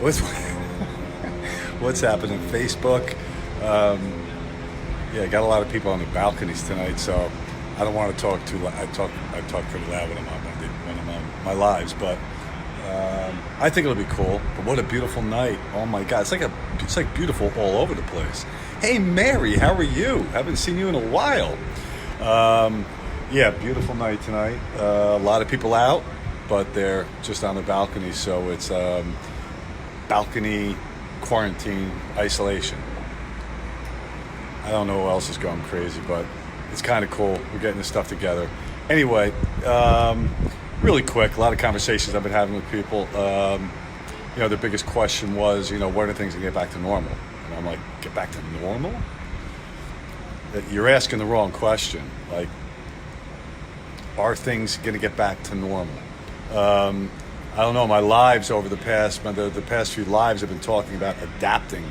What's what's happening? Facebook. Yeah, I got a lot of people on the balconies tonight, so I don't want to talk too loud. I talk pretty loud when I'm on my lives, but I think it'll be cool. But what a beautiful night! Oh my God, it's like beautiful all over the place. Hey Mary, how are you? Haven't seen you in a while. Yeah, beautiful night tonight. A lot of people out, but they're just on the balcony, so it's balcony quarantine isolation. I don't know who else is going crazy, but it's kind of cool. We're getting this stuff together. Anyway, really quick, a lot of conversations I've been having with people. The biggest question was, what are the things that get back to normal? And I'm like, get back to normal? You're asking the wrong question. Like, are things going to get back to normal? I don't know. My lives over the past few lives have been talking about adapting,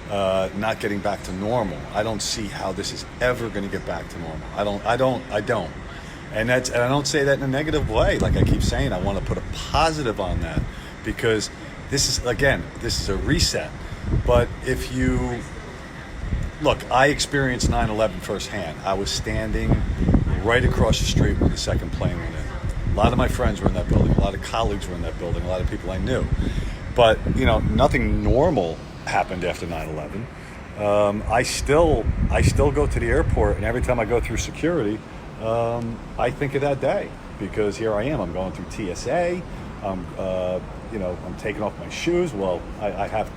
not getting back to normal. I don't see how this is ever going to get back to normal. I don't. And I don't say that in a negative way. Like I keep saying, I want to put a positive on that because this is a reset. But if you look, I experienced 9/11 firsthand. I was standing right across the street when the second plane went in. A lot of my friends were in that building. A lot of colleagues were in that building. A lot of people I knew. But, nothing normal happened after 9/11. I still go to the airport, and every time I go through security, I think of that day because here I am. I'm going through TSA. I'm taking off my shoes. Well, I have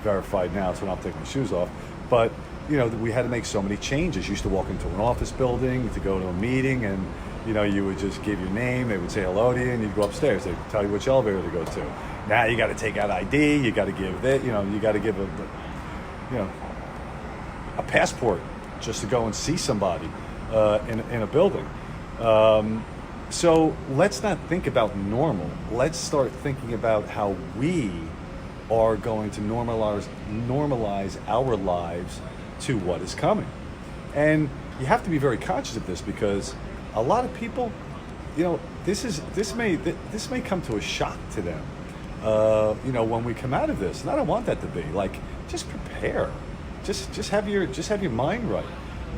verified now, so I don't have to take my shoes off. But we had to make so many changes. You used to walk into an office building to go to a meeting, and you would just give your name. They would say hello to you, and you'd go upstairs. They'd tell you which elevator to go to. Now you got to take out ID. You got to give that. You got to give a passport just to go and see somebody in a building. So let's not think about normal. Let's start thinking about how we are going to normalize our lives to what is coming. And you have to be very conscious of this because a lot of people, this may come to a shock to them. When we come out of this, and I don't want that to be like, just prepare, just have your mind right.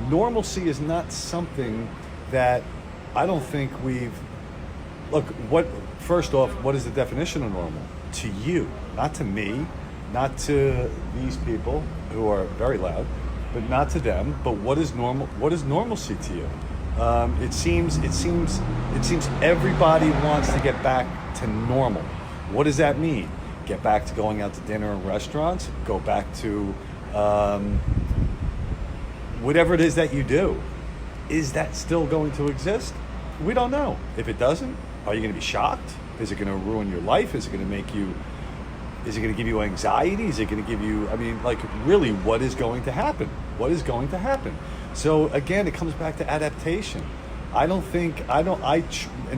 Normalcy is not something that I don't think first off, what is the definition of normal? To you, not to me, not to these people who are very loud, but not to them. But what is normal? What is normalcy to you? It seems everybody wants to get back to normal. What does that mean? Get back to going out to dinner in restaurants? Go back to whatever it is that you do. Is that still going to exist? We don't know. If it doesn't, are you going to be shocked? Is it going to ruin your life? Is it going to give you anxiety? Is it going to give you, really, what is going to happen? What is going to happen? So again, it comes back to adaptation. And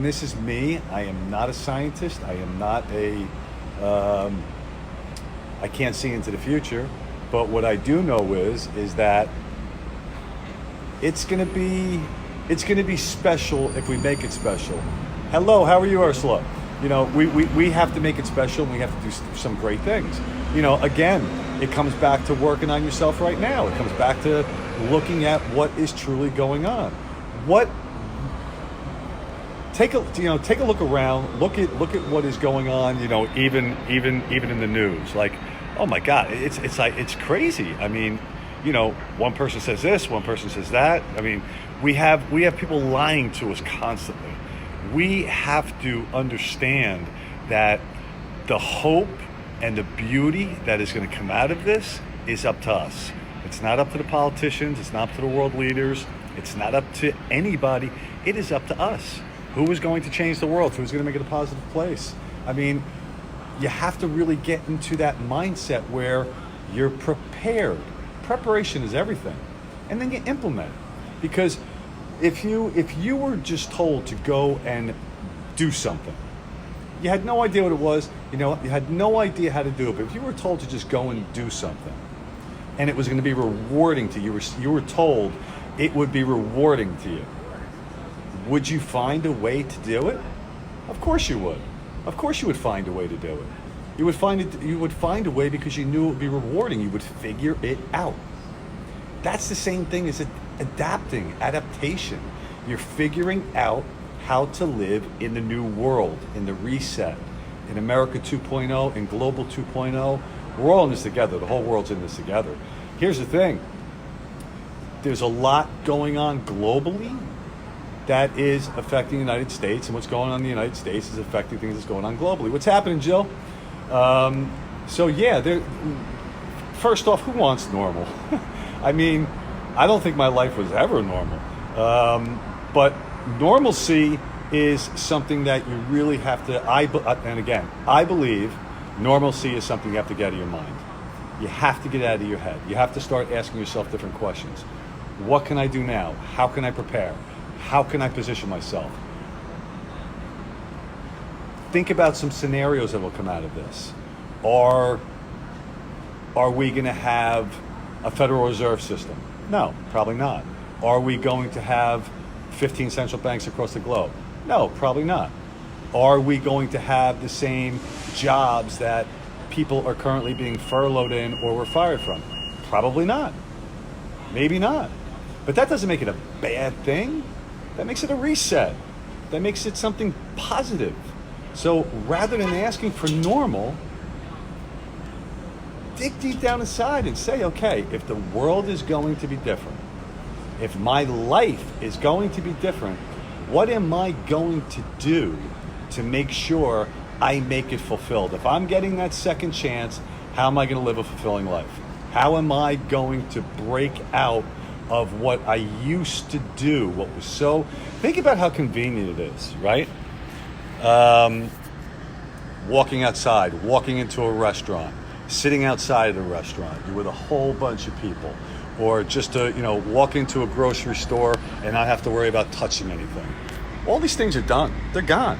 this is me, I am not a scientist. I am not I can't see into the future. But what I do know is that it's going to be special if we make it special. Hello, how are you, Ursula? We have to make it special, and we have to do some great things. Again, it comes back to working on yourself right now. It comes back to looking at what is truly going on. Take a look around. Look at what is going on. Even in the news. Like, oh my God, it's crazy. One person says this, one person says that. We have people lying to us constantly. We have to understand that the hope and the beauty that is going to come out of this is up to us. It's not up to the politicians. It's not up to the world leaders. It's not up to anybody. It is up to us. Who is going to change the world? Who's going to make it a positive place? You have to really get into that mindset where you're prepared. Preparation is everything. And then you implement it. Because if you were just told to go and do something, you had no idea what it was, you had no idea how to do it, but if you were told to just go and do something, and it was going to be rewarding to you, you were told it would be rewarding to you, would you find a way to do it? Of course you would. Of course you would find a way to do it. You would find it. You would find a way because you knew it would be rewarding. You would figure it out. That's the same thing as adapting, adaptation. You're figuring out how to live in the new world, in the reset, in America 2.0, in Global 2.0. We're all in this together. The whole world's in this together. Here's the thing. There's a lot going on globally that is affecting the United States, and what's going on in the United States is affecting things that's going on globally. What's happening, Jill? First off, who wants normal? I mean, I don't think my life was ever normal. But normalcy is something that you really have to, I believe normalcy is something you have to get out of your mind. You have to get out of your head. You have to start asking yourself different questions. What can I do now? How can I prepare? How can I position myself? Think about some scenarios that will come out of this. Are we going to have a Federal Reserve System? No, probably not. Are we going to have 15 central banks across the globe? No, probably not. Are we going to have the same jobs that people are currently being furloughed in or were fired from? Probably not. Maybe not. But that doesn't make it a bad thing. That makes it a reset. That makes it something positive. So rather than asking for normal, dig deep down inside and say, okay, if the world is going to be different, if my life is going to be different, what am I going to do to make sure I make it fulfilled? If I'm getting that second chance, how am I going to live a fulfilling life? How am I going to break out of what I used to do? What was so... Think about how convenient it is, right? Walking outside, walking into a restaurant, sitting outside of the restaurant, you're with a whole bunch of people, or just to, walk into a grocery store and not have to worry about touching anything. All these things are done. They're gone.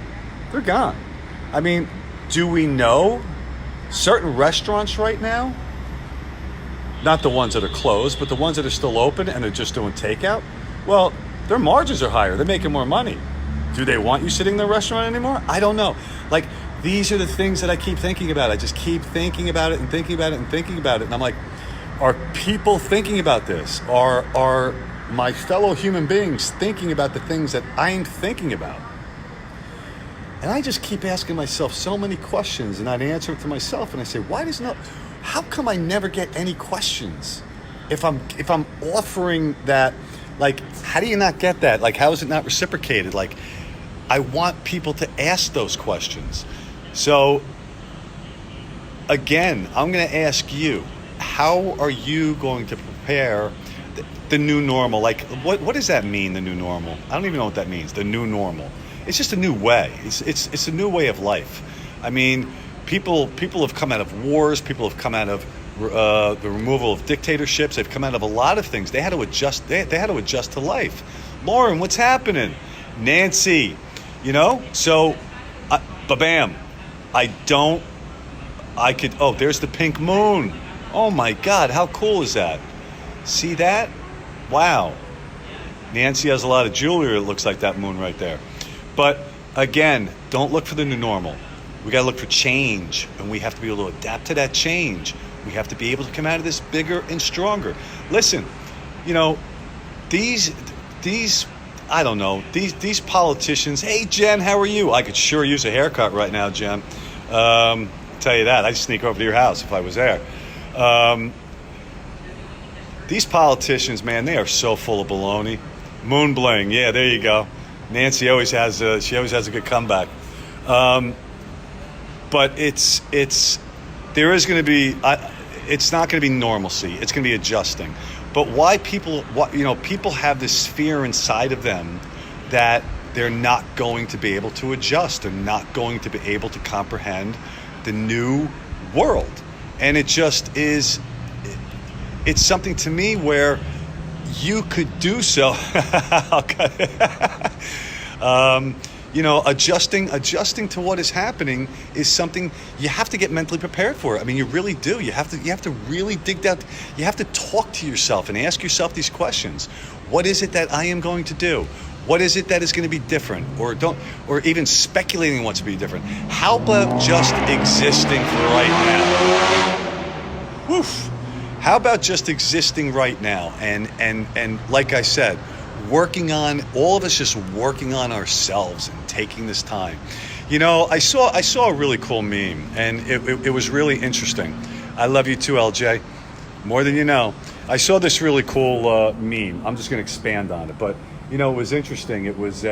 They're gone. I mean, do we know certain restaurants right now, not the ones that are closed, but the ones that are still open and are just doing takeout, well, their margins are higher. They're making more money. Do they want you sitting in the restaurant anymore? I don't know. Like, these are the things that I keep thinking about. I just keep thinking about it and thinking about it and thinking about it. And I'm like, are people thinking about this? Are my fellow human beings thinking about the things that I'm thinking about? And I just keep asking myself so many questions, and I'd answer it to myself, and I say, how come I never get any questions? If I'm offering that, like, how do you not get that? Like, how is it not reciprocated? Like, I want people to ask those questions. So, again, I'm going to ask you, how are you going to prepare the new normal? Like, what does that mean, the new normal? I don't even know what that means, the new normal. It's just a new way. It's a new way of life. I mean, people have come out of wars. People have come out of the removal of dictatorships. They've come out of a lot of things. They had to adjust. They had to adjust to life. Lauren, what's happening? Nancy, So, bam. Oh, there's the pink moon. Oh my God, how cool is that? See that? Wow. Nancy has a lot of jewelry. It looks like that moon right there. But again, don't look for the new normal. We got to look for change, and we have to be able to adapt to that change. We have to be able to come out of this bigger and stronger. Listen, these I don't know, these politicians. Hey, Jen, how are you? I could sure use a haircut right now, Jen. Tell you that. I'd sneak over to your house if I was there. These politicians, man, they are so full of baloney. Moon bling, yeah, there you go. Nancy always has a good comeback. But it's not going to be normalcy. It's going to be adjusting. But why people have this fear inside of them that they're not going to be able to adjust. They're not going to be able to comprehend the new world. And it just is, it's something to me where you could do so. Adjusting to what is happening is something you have to get mentally prepared for. I mean, you really do. You have to really dig down. You have to talk to yourself and ask yourself these questions. What is it that I am going to do? What is it that is going to be different, or even speculating what's to be different? How about just existing for right now? Woof. How about just existing right now? And like I said, working on all of us, just working on ourselves and taking this time. You know, I saw a really cool meme, and it was really interesting. I love you too, LJ, more than you know. I saw this really cool meme. I'm just going to expand on it, but you know, it was interesting. It was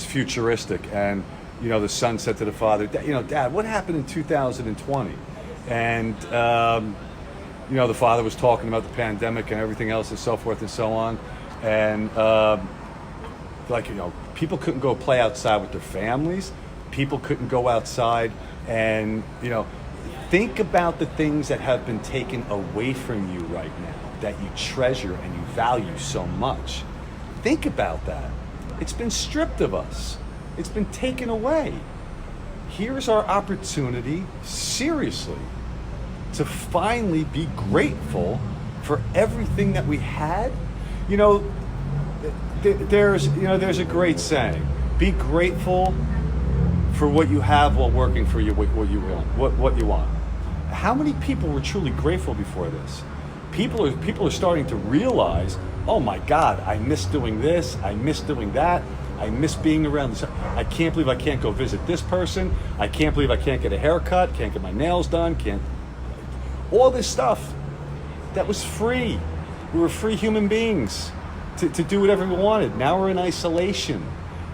futuristic, and you know, the son said to the father, you know, Dad, what happened in 2020? And you know, the father was talking about the pandemic and everything else and so forth and so on, and like, you know, people couldn't go play outside with their families. People couldn't go outside, and you know, think about the things that have been taken away from you right now that you treasure and you value so much. Think about that. It's been stripped of us. It's been taken away. Here's our opportunity, seriously, to finally be grateful for everything that we had. You know, there's a great saying: be grateful for what you have while working for you, what you want. How many people were truly grateful before this? People are starting to realize, oh my God, I miss doing this, I miss doing that, I miss being around this. I can't believe I can't go visit this person. I can't believe I can't get a haircut, can't get my nails done, all this stuff that was free. We were free human beings to do whatever we wanted. Now we're in isolation.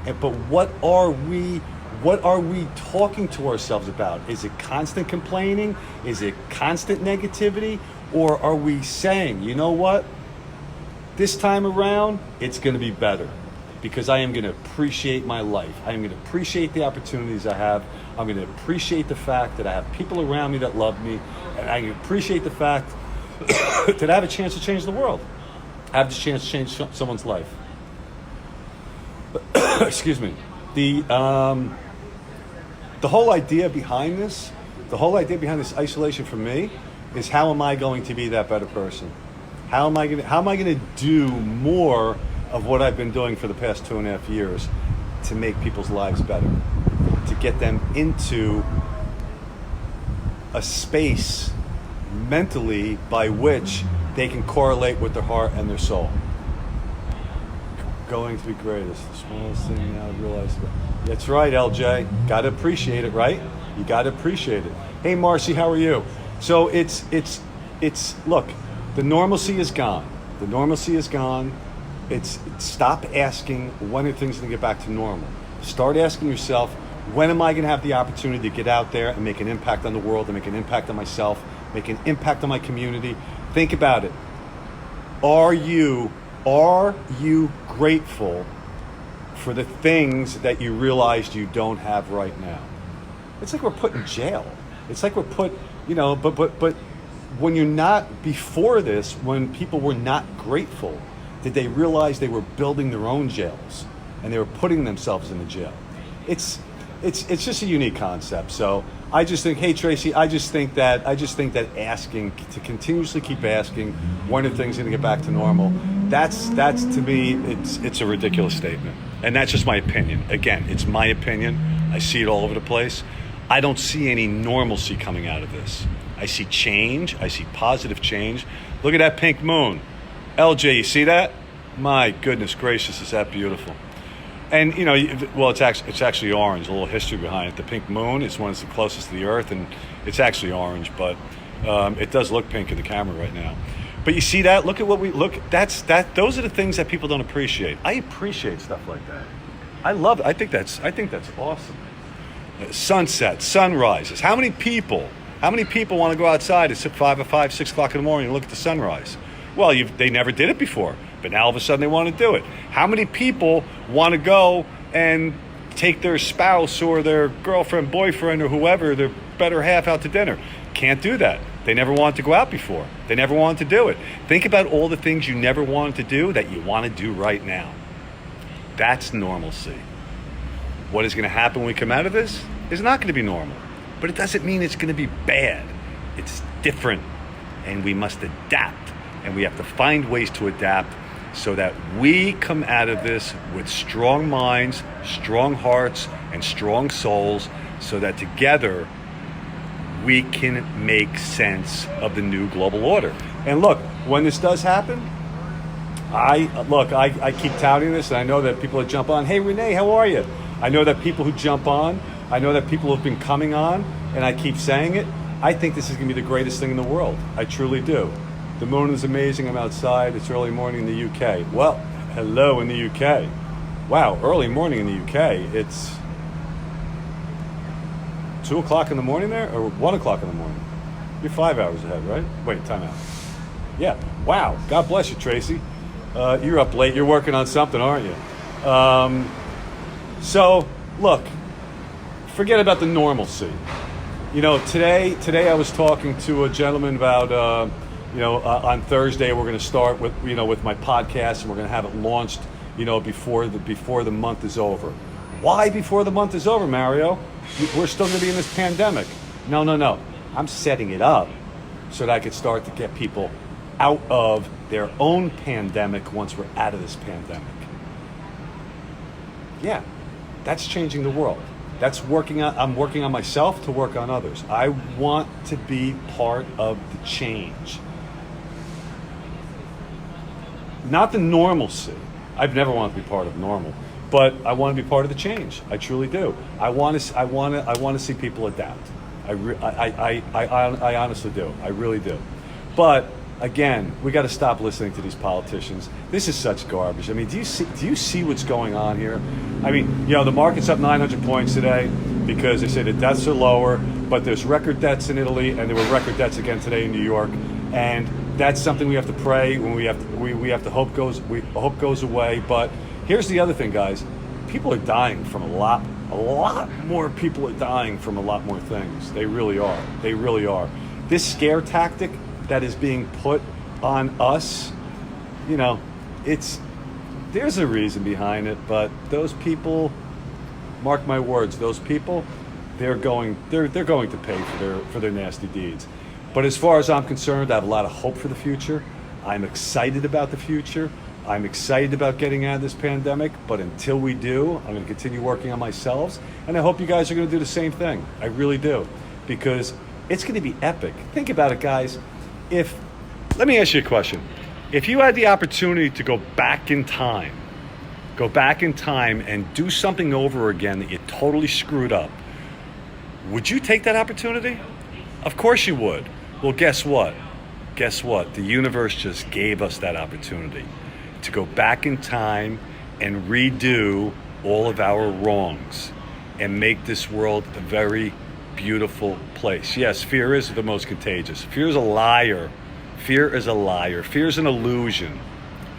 But what are we talking to ourselves about? Is it constant complaining? Is it constant negativity? Or are we saying, you know what? This time around, it's going to be better, because I am going to appreciate my life. I am going to appreciate the opportunities I have. I'm going to appreciate the fact that I have people around me that love me. And I appreciate the fact that I have a chance to change the world. I have the chance to change someone's life. Excuse me. The whole idea behind this isolation for me is, how am I going to be that better person? How am I going to do more of what I've been doing for the past 2.5 years to make people's lives better, to get them into a space mentally by which they can correlate with their heart and their soul. Going to be greatest, the smallest thing I realized. That's right, LJ. Got to appreciate it, right? You got to appreciate it. Hey, Marcy, how are you? So it's look, the normalcy is gone. The normalcy is gone. It's stop asking when are things going to get back to normal. Start asking yourself, when am I going to have the opportunity to get out there and make an impact on the world, and make an impact on myself, make an impact on my community? Think about it. Are you grateful for the things that you realized you don't have right now? It's like we're put in jail. It's like we're put, you know, but when you're not, before this, when people were not grateful, did they realize they were building their own jails and they were putting themselves in the jail? It's just a unique concept. So I just think, hey Tracy, I just think that asking, to continuously keep asking, when are things going to get back to normal? That's to me, it's a ridiculous statement, and that's just my opinion. Again, it's my opinion. I see it all over the place. I don't see any normalcy coming out of this. I see change. I see positive change. Look at that pink moon. LJ, you see that? My goodness gracious, is that beautiful? And you know, well, it's actually orange. A little history behind it. The pink moon is one that's the closest to the Earth, and it's actually orange, but it does look pink in the camera right now. But you see that? Look at what we look. Those are the things that people don't appreciate. I appreciate stuff like that. I love it. I think that's awesome. Sunset, sunrises. How many people want to go outside at 5, 6 o'clock in the morning and look at the sunrise? Well, they never did it before, but now all of a sudden they want to do it. How many people want to go and take their spouse or their girlfriend, boyfriend, or whoever, their better half, out to dinner? Can't do that. They never wanted to go out before. They never wanted to do it. Think about all the things you never wanted to do that you want to do right now. That's normalcy. What is going to happen when we come out of this is not going to be normal. But it doesn't mean it's going to be bad. It's different. And we must adapt. And we have to find ways to adapt so that we come out of this with strong minds, strong hearts, and strong souls, so that together we can make sense of the new global order. And look, when this does happen, I keep touting this, and I know that people that jump on, hey Renee, how are you? I know that people who jump on, I know that people have been coming on, and I keep saying it. I think this is going to be the greatest thing in the world. I truly do. The moon is amazing. I'm outside. It's early morning in the UK. Well, hello in the UK. Wow, early morning in the UK. It's 2 o'clock in the morning there, or 1 o'clock in the morning? You're 5 hours ahead, right? Wait, time out. Yeah, wow. God bless you, Tracy. You're up late. You're working on something, aren't you? So, look, forget about the normalcy. You know, today I was talking to a gentleman about, on Thursday we're going to start with my podcast, and we're going to have it launched, before the month is over. Why before the month is over, Mario? We're still going to be in this pandemic. No. I'm setting it up so that I could start to get people out of their own pandemic once we're out of this pandemic. Yeah, that's changing the world. I'm working on myself to work on others. I want to be part of the change. Not the normalcy. I've never wanted to be part of normal, but I want to be part of the change. I truly do. I want to see people adapt. I honestly do. I really do. But again, we got to stop listening to these politicians. This is such garbage. I mean, do you see what's going on here? I mean, the market's up 900 points today because they say the deaths are lower, but there's record deaths in Italy, and there were record deaths again today in New York, and that's something we have to pray when we have to hope goes away. But here's the other thing, guys. People are dying from a lot more people are dying from a lot more things. They really are. They really are. This scare tactic that is being put on us, there's a reason behind it, but those people, mark my words, those people, they're going to pay for their nasty deeds. But as far as I'm concerned, I have a lot of hope for the future. I'm excited about the future. I'm excited about getting out of this pandemic, but until we do, I'm going to continue working on myself, and I hope you guys are going to do the same thing. I really do, because it's going to be epic. Think about it, guys. Let me ask you a question. If you had the opportunity to go back in time and do something over again that you totally screwed up, would you take that opportunity? Of course you would. Well, guess what? The universe just gave us that opportunity to go back in time and redo all of our wrongs and make this world a very beautiful place. Yes, fear is the most contagious. Fear is a liar. Fear is a liar. Fear is an illusion.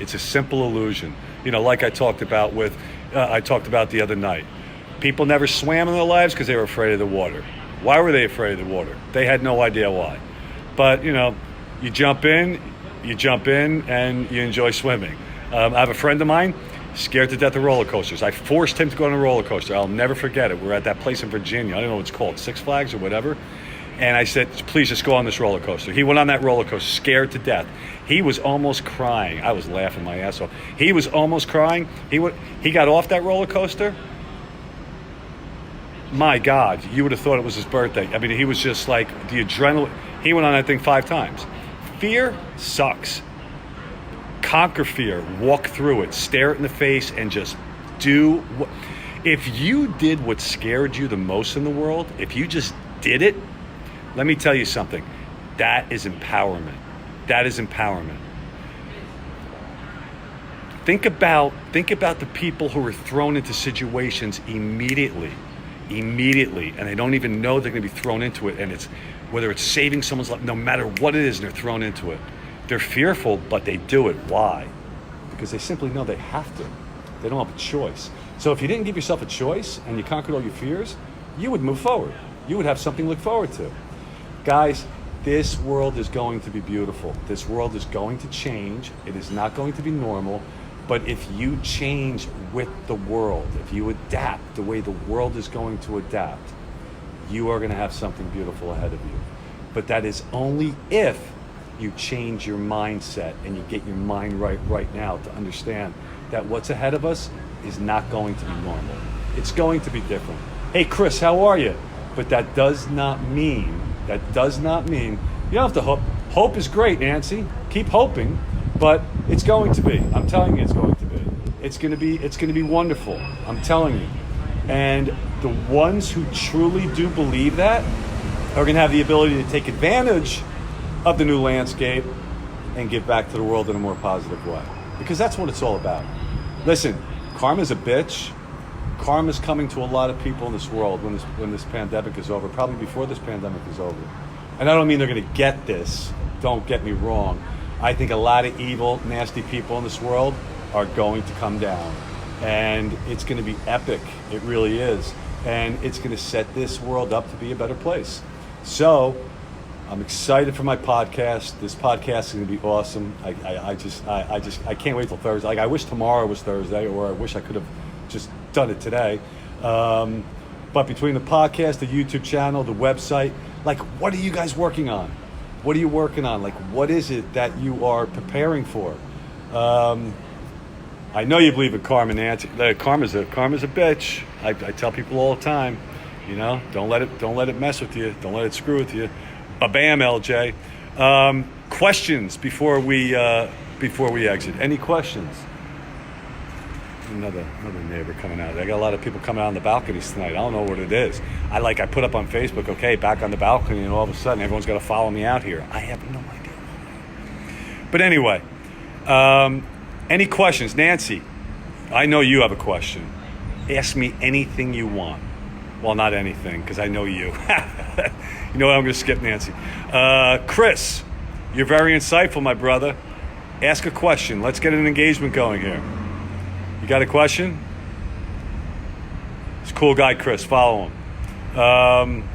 It's a simple illusion. Like I talked about the other night. People never swam in their lives because they were afraid of the water. Why were they afraid of the water? They had no idea why. But, you jump in and you enjoy swimming. I have a friend of mine, scared to death of roller coasters. I forced him to go on a roller coaster. I'll never forget it. We're at that place in Virginia. I don't know what it's called, Six Flags or whatever. And I said, please just go on this roller coaster. He went on that roller coaster, scared to death. He was almost crying. I was laughing my ass off. He was almost crying. He got off that roller coaster. My God, you would have thought it was his birthday. I mean, he was just like the adrenaline. He went on that thing 5 times. Fear sucks. Conquer fear, walk through it, stare it in the face, and just do what. If you did what scared you the most in the world, if you just did it, let me tell you something. That is empowerment. That is empowerment. Think about the people who are thrown into situations immediately, and they don't even know they're going to be thrown into it. And it's whether it's saving someone's life, no matter what it is, they're thrown into it. They're fearful, but they do it. Why? Because they simply know they have to. They don't have a choice. So if you didn't give yourself a choice and you conquered all your fears, you would move forward. You would have something to look forward to. Guys, this world is going to be beautiful. This world is going to change. It is not going to be normal. But if you change with the world, if you adapt the way the world is going to adapt, you are going to have something beautiful ahead of you. But that is only if you change your mindset and you get your mind right now to understand that what's ahead of us is not going to be normal. It's going to be different. Hey, Chris, how are you? But that does not mean you don't have to hope. Hope is great, Nancy. Keep hoping, but it's going to be. I'm telling you, it's going to be. It's going to be wonderful. I'm telling you. And the ones who truly do believe that are going to have the ability to take advantage of the new landscape and give back to the world in a more positive way. Because that's what it's all about. Listen, karma's a bitch. Karma's coming to a lot of people in this world when this pandemic is over, probably before this pandemic is over. And I don't mean they're going to get this. Don't get me wrong. I think a lot of evil, nasty people in this world are going to come down. And it's going to be epic. It really is. And it's going to set this world up to be a better place. So I'm excited for my podcast. This podcast is going to be awesome. I can't wait till Thursday. Like, I wish tomorrow was Thursday, or I wish I could have just done it today. But between the podcast, the YouTube channel, the website, like, what are you guys working on? What are you working on? Like, what is it that you are preparing for? I know you believe in karma, Nancy. Karma's a bitch. I tell people all the time, you know, don't let it mess with you. Don't let it screw with you. Bam, LJ. Questions before we exit. Any questions? Another neighbor coming out. I got a lot of people coming out on the balconies tonight. I don't know what it is. I put up on Facebook, okay, back on the balcony, and all of a sudden everyone's got to follow me out here. I have no idea. But anyway, any questions? Nancy, I know you have a question. Ask me anything you want. Well, not anything, because I know you. You know what? I'm going to skip Nancy. Chris, you're very insightful, my brother. Ask a question. Let's get an engagement going here. You got a question? It's a cool guy, Chris. Follow him.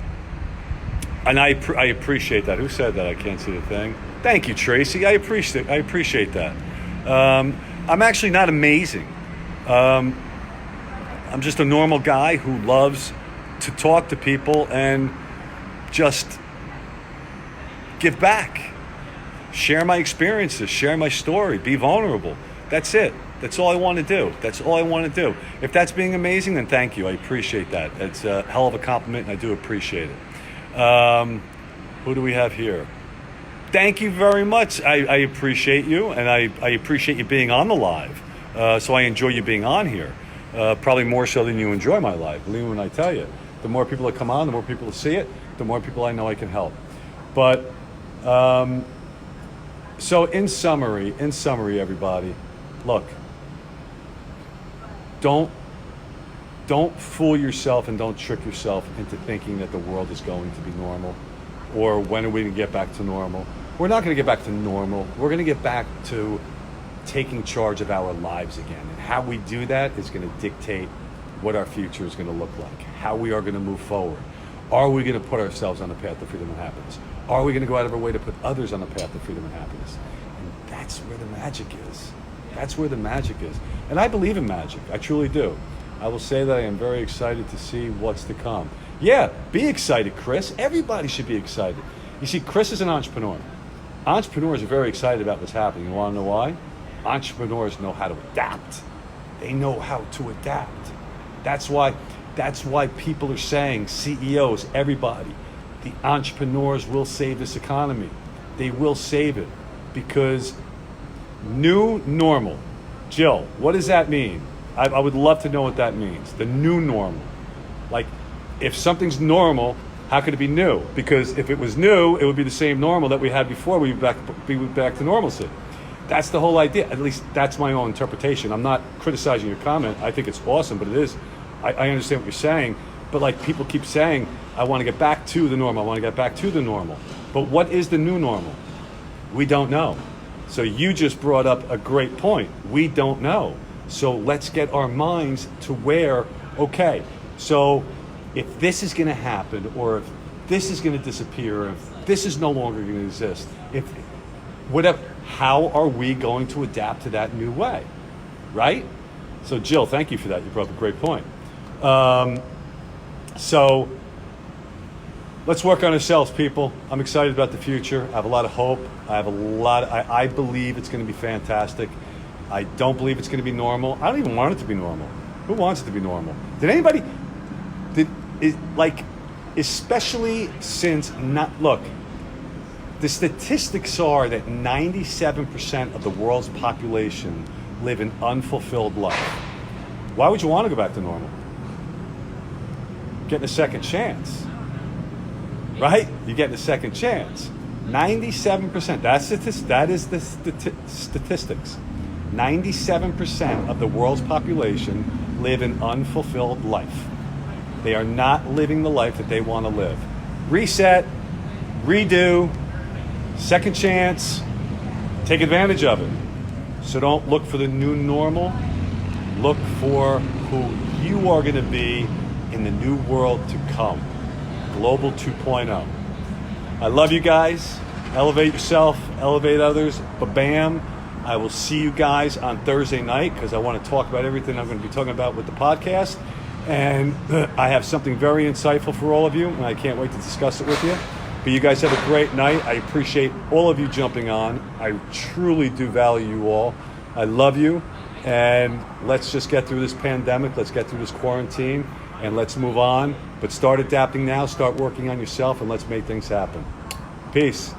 And I appreciate that. Who said that? I can't see the thing. Thank you, Tracy. I appreciate that. I'm actually not amazing. I'm just a normal guy who loves to talk to people and just give back. Share my experiences, share my story, be vulnerable. That's it. That's all I want to do. That's all I want to do. If that's being amazing, then thank you. I appreciate that. It's a hell of a compliment, and I do appreciate it. Who do we have here? Thank you very much. I appreciate you, and I appreciate you being on the live. So I enjoy you being on here. Probably more so than you enjoy my live. Believe me when I tell you. The more people that come on, the more people that see it, the more people I know I can help. But so in summary, everybody, look. Don't fool yourself and don't trick yourself into thinking that the world is going to be normal, or when are we going to get back to normal. We're not going to get back to normal. We're going to get back to taking charge of our lives again. And how we do that is going to dictate what our future is going to look like, how we are going to move forward. Are we going to put ourselves on the path to freedom and happiness? Are we going to go out of our way to put others on the path to freedom and happiness? And that's where the magic is. That's where the magic is. And I believe in magic. I truly do. I will say that I am very excited to see what's to come. Yeah, be excited, Chris. Everybody should be excited. You see, Chris is an entrepreneur. Entrepreneurs are very excited about what's happening. You want to know why? Entrepreneurs know how to adapt. They know how to adapt. That's why people are saying, CEOs, everybody, the entrepreneurs will save this economy. They will save it, because new normal. Jill, what does that mean? I would love to know what that means. The new normal. Like, if something's normal, how could it be new? Because if it was new, it would be the same normal that we had before. We'd be back to normalcy. That's the whole idea. At least that's my own interpretation. I'm not criticizing your comment. I think it's awesome, but it is. I understand what you're saying. But like, people keep saying, I want to get back to the normal. I want to get back to the normal. But what is the new normal? We don't know. So you just brought up a great point. We don't know. So let's get our minds to where, okay, so if this is going to happen, or if this is going to disappear, if this is no longer going to exist, if whatever, how are we going to adapt to that new way, right? So Jill, thank you for that. You brought up a great point. So Let's work on ourselves, people. I'm excited about the future. I have a lot of hope. I believe it's going to be fantastic. I don't believe it's going to be normal. I don't even want it to be normal. Who wants it to be normal? Especially since look, the statistics are that 97% of the world's population live an unfulfilled life. Why would you want to go back to normal? Getting a second chance, right? You're getting a second chance. 97%, that is the statistics. 97% of the world's population live an unfulfilled life. They are not living the life that they want to live. Reset, redo, second chance, take advantage of it. So don't look for the new normal. Look for who you are going to be in the new world to come. Global 2.0. I love you guys. Elevate yourself, elevate others. Ba-bam. I will see you guys on Thursday night because I want to talk about everything I'm going to be talking about with the podcast. And I have something very insightful for all of you, and I can't wait to discuss it with you. But you guys have a great night. I appreciate all of you jumping on. I truly do value you all. I love you. And let's just get through this pandemic. Let's get through this quarantine, and let's move on. But start adapting now. Start working on yourself, and let's make things happen. Peace.